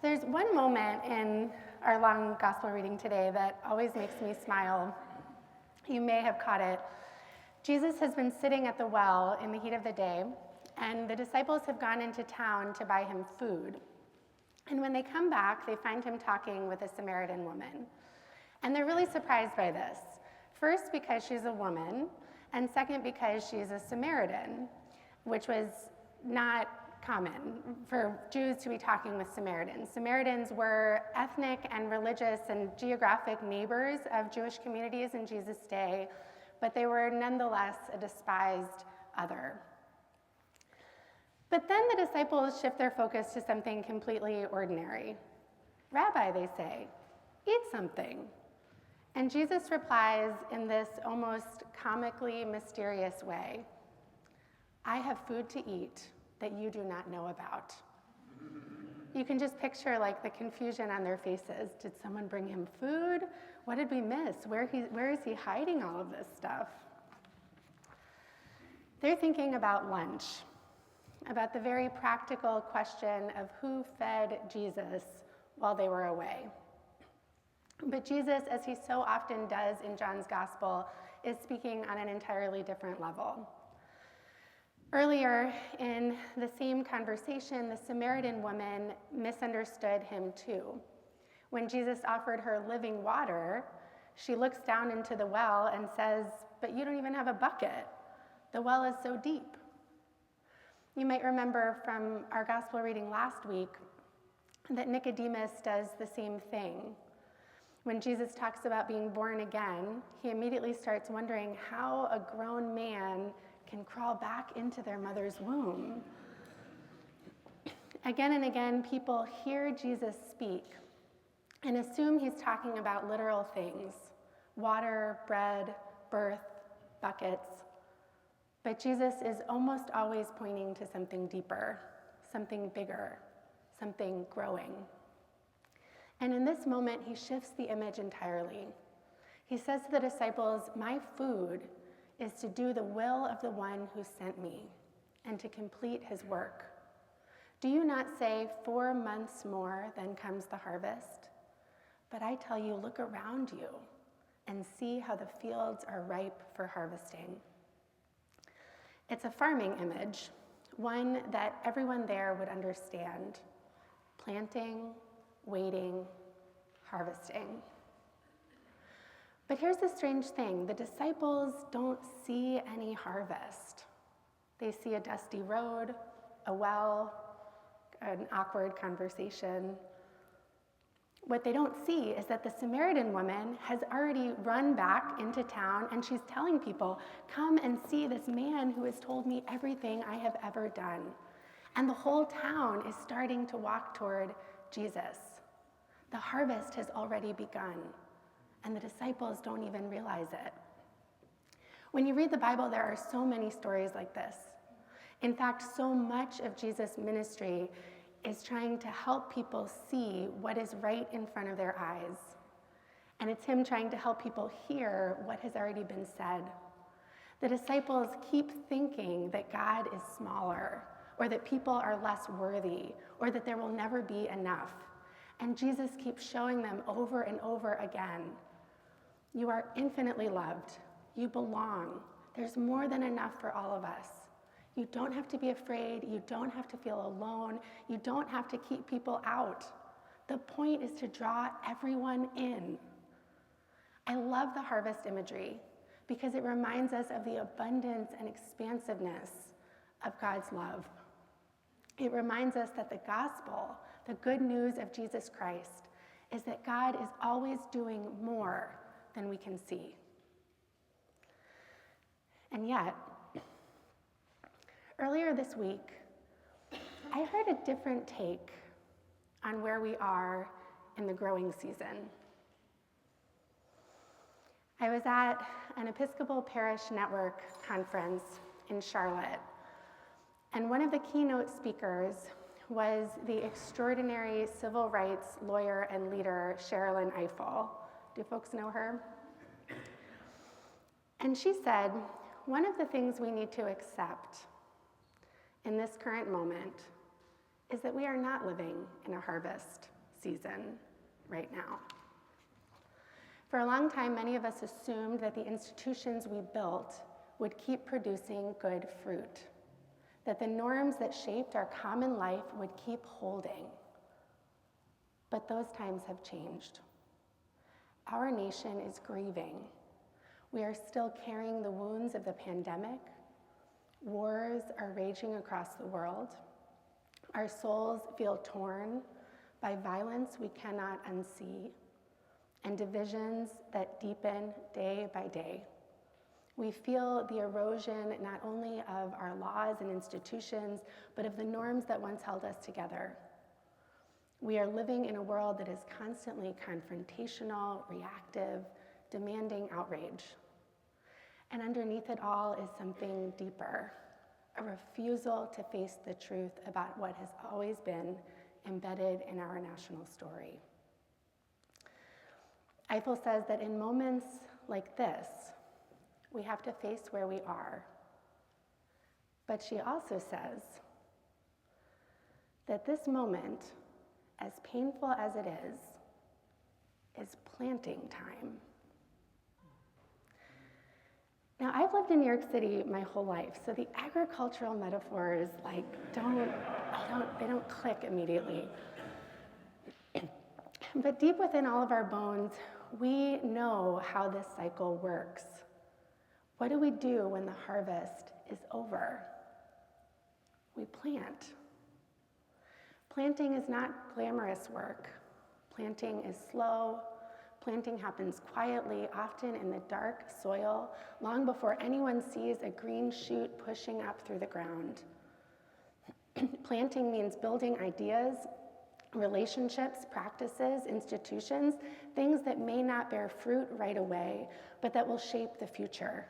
There's one moment in our long gospel reading today that always makes me smile. You may have caught it. Jesus has been sitting at the well in the heat of the day, and the disciples have gone into town to buy him food. And when they come back, they find him talking with a Samaritan woman. And they're really surprised by this. First, because she's a woman, and second, because she's a Samaritan, which was not common for Jews to be talking with Samaritans. Samaritans were ethnic and religious and geographic neighbors of Jewish communities in Jesus' day, but they were nonetheless a despised other. But then the disciples shift their focus to something completely ordinary. Rabbi, they say, eat something. And Jesus replies in this almost comically mysterious way, I have food to eat that you do not know about. You can just picture like the confusion on their faces. Did someone bring him food? What did we miss? Where is he hiding all of this stuff? They're thinking about lunch, about the very practical question of who fed Jesus while they were away. But Jesus, as he so often does in John's gospel, is speaking on an entirely different level. Earlier in the same conversation, the Samaritan woman misunderstood him too. When Jesus offered her living water, she looks down into the well and says, but you don't even have a bucket. The well is so deep. You might remember from our gospel reading last week that Nicodemus does the same thing. When Jesus talks about being born again, he immediately starts wondering how a grown man can crawl back into their mother's womb. Again and again, people hear Jesus speak and assume he's talking about literal things, water, bread, birth, buckets. But Jesus is almost always pointing to something deeper, something bigger, something growing. And in this moment, he shifts the image entirely. He says to the disciples, my food is to do the will of the one who sent me and to complete his work. Do you not say 4 months more, then comes the harvest? But I tell you, look around you and see how the fields are ripe for harvesting. It's a farming image, one that everyone there would understand. Planting, waiting, harvesting. But here's the strange thing. The disciples don't see any harvest. They see a dusty road, a well, an awkward conversation. What they don't see is that the Samaritan woman has already run back into town and she's telling people, come and see this man who has told me everything I have ever done. And the whole town is starting to walk toward Jesus. The harvest has already begun. And the disciples don't even realize it. When you read the Bible, there are so many stories like this. In fact, so much of Jesus' ministry is trying to help people see what is right in front of their eyes. And it's him trying to help people hear what has already been said. The disciples keep thinking that God is smaller, or that people are less worthy, or that there will never be enough. And Jesus keeps showing them over and over again, you are infinitely loved. You belong. There's more than enough for all of us. You don't have to be afraid. You don't have to feel alone. You don't have to keep people out. The point is to draw everyone in. I love the harvest imagery because it reminds us of the abundance and expansiveness of God's love. It reminds us that the gospel, the good news of Jesus Christ, is that God is always doing more than we can see. And yet, earlier this week, I heard a different take on where we are in the growing season. I was at an Episcopal Parish Network conference in Charlotte, and one of the keynote speakers was the extraordinary civil rights lawyer and leader, Sherilyn Ifill. Do folks know her? And she said, one of the things we need to accept in this current moment is that we are not living in a harvest season right now. For a long time, many of us assumed that the institutions we built would keep producing good fruit, that the norms that shaped our common life would keep holding. But those times have changed. Our nation is grieving. We are still carrying the wounds of the pandemic. Wars are raging across the world. Our souls feel torn by violence we cannot unsee and divisions that deepen day by day. We feel the erosion not only of our laws and institutions, but of the norms that once held us together. We are living in a world that is constantly confrontational, reactive, demanding outrage. And underneath it all is something deeper, a refusal to face the truth about what has always been embedded in our national story. Eiffel says that in moments like this, we have to face where we are. But she also says that this moment, as painful as it is planting time. Now, I've lived in New York City my whole life, so the agricultural metaphors they don't click immediately. But deep within all of our bones, we know how this cycle works. What do we do when the harvest is over? We plant. Planting is not glamorous work. Planting is slow. Planting happens quietly, often in the dark soil, long before anyone sees a green shoot pushing up through the ground. Planting means building ideas, relationships, practices, institutions, things that may not bear fruit right away, but that will shape the future.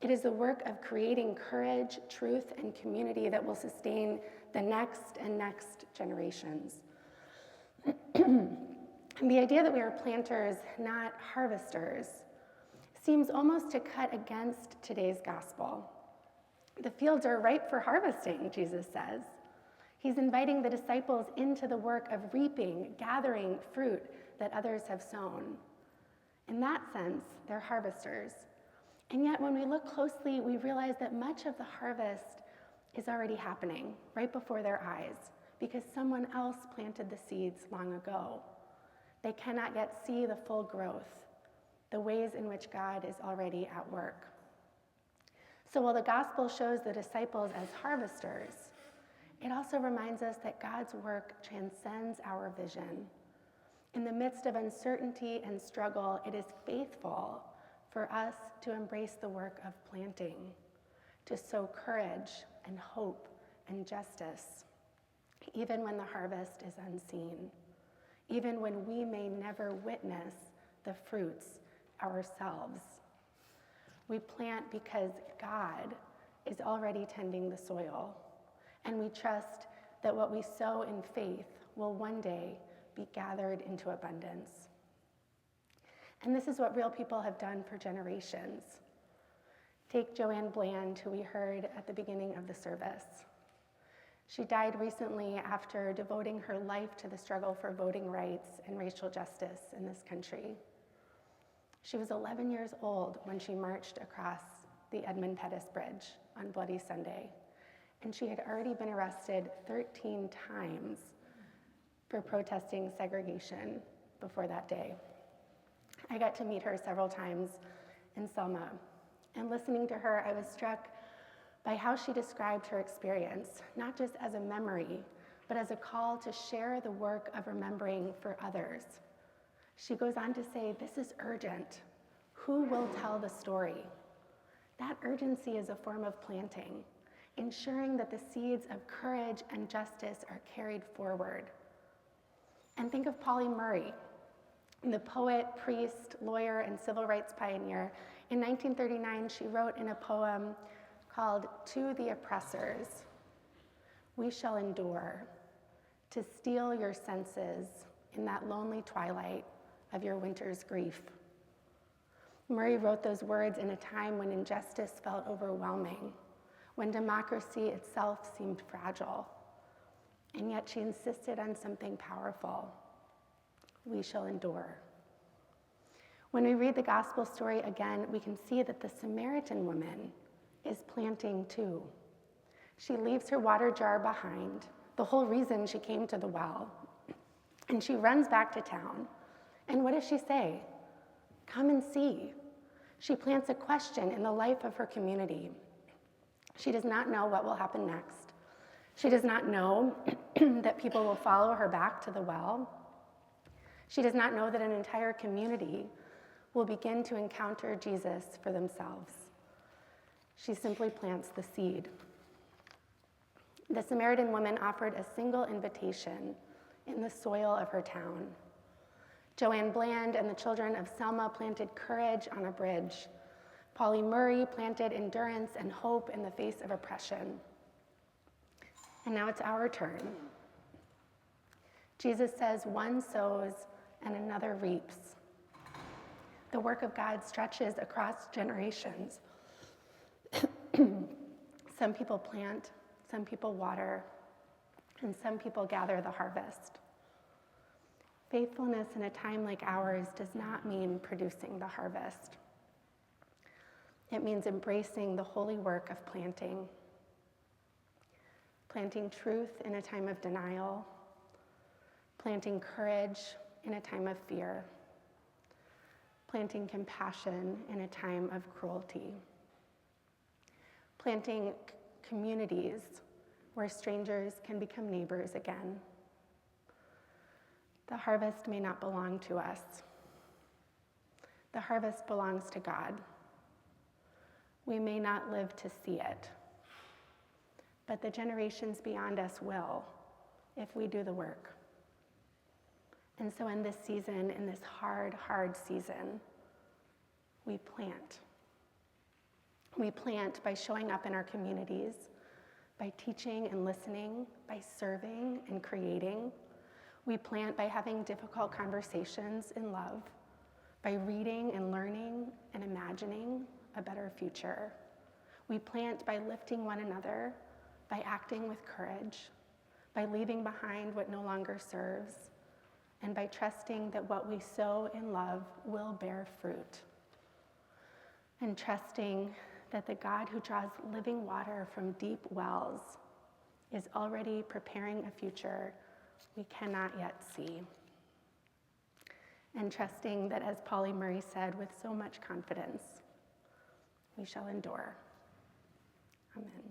It is the work of creating courage, truth, and community that will sustain the next and next generations. The idea that we are planters, not harvesters, seems almost to cut against today's gospel. The fields are ripe for harvesting, Jesus says. He's inviting the disciples into the work of reaping, gathering fruit that others have sown. In that sense, they're harvesters. And yet, when we look closely, we realize that much of the harvest is already happening right before their eyes because someone else planted the seeds long ago. They cannot yet see the full growth, the ways in which God is already at work. So while the gospel shows the disciples as harvesters, it also reminds us that God's work transcends our vision. In the midst of uncertainty and struggle, it is faithful for us to embrace the work of planting, to sow courage and hope and justice, even when the harvest is unseen, even when we may never witness the fruits ourselves. We plant because God is already tending the soil, and we trust that what we sow in faith will one day be gathered into abundance. And this is what real people have done for generations. Take Joanne Bland, who we heard at the beginning of the service. She died recently after devoting her life to the struggle for voting rights and racial justice in this country. She was 11 years old when she marched across the Edmund Pettus Bridge on Bloody Sunday, and she had already been arrested 13 times for protesting segregation before that day. I got to meet her several times in Selma, and listening to her, I was struck by how she described her experience, not just as a memory, but as a call to share the work of remembering for others. She goes on to say, "This is urgent. Who will tell the story?" That urgency is a form of planting, ensuring that the seeds of courage and justice are carried forward. And think of Pauli Murray, the poet, priest, lawyer, and civil rights pioneer. In 1939, she wrote in a poem called "To the Oppressors," "We shall endure to steal your senses in that lonely twilight of your winter's grief." Murray wrote those words in a time when injustice felt overwhelming, when democracy itself seemed fragile. And yet she insisted on something powerful. We shall endure. When we read the gospel story again, we can see that the Samaritan woman is planting too. She leaves her water jar behind, the whole reason she came to the well, and she runs back to town. And what does she say? Come and see. She plants a question in the life of her community. She does not know what will happen next. She does not know that people will follow her back to the well. She does not know that an entire community will begin to encounter Jesus for themselves. She simply plants the seed. The Samaritan woman offered a single invitation in the soil of her town. Joanne Bland and the children of Selma planted courage on a bridge. Polly Murray planted endurance and hope in the face of oppression. And now it's our turn. Jesus says, one sows and another reaps. The work of God stretches across generations. Some people plant, some people water, and some people gather the harvest. Faithfulness in a time like ours does not mean producing the harvest. It means embracing the holy work of planting. Planting truth in a time of denial. Planting courage in a time of fear. Planting compassion in a time of cruelty. Planting communities where strangers can become neighbors again. The harvest may not belong to us. The harvest belongs to God. We may not live to see it, but the generations beyond us will if we do the work. And so in this season, in this hard, hard season, we plant. We plant by showing up in our communities, by teaching and listening, by serving and creating. We plant by having difficult conversations in love, by reading and learning and imagining a better future. We plant by lifting one another, by acting with courage, by leaving behind what no longer serves, and by trusting that what we sow in love will bear fruit. And trusting that the God who draws living water from deep wells is already preparing a future we cannot yet see. And trusting that, as Polly Murray said with so much confidence, we shall endure. Amen.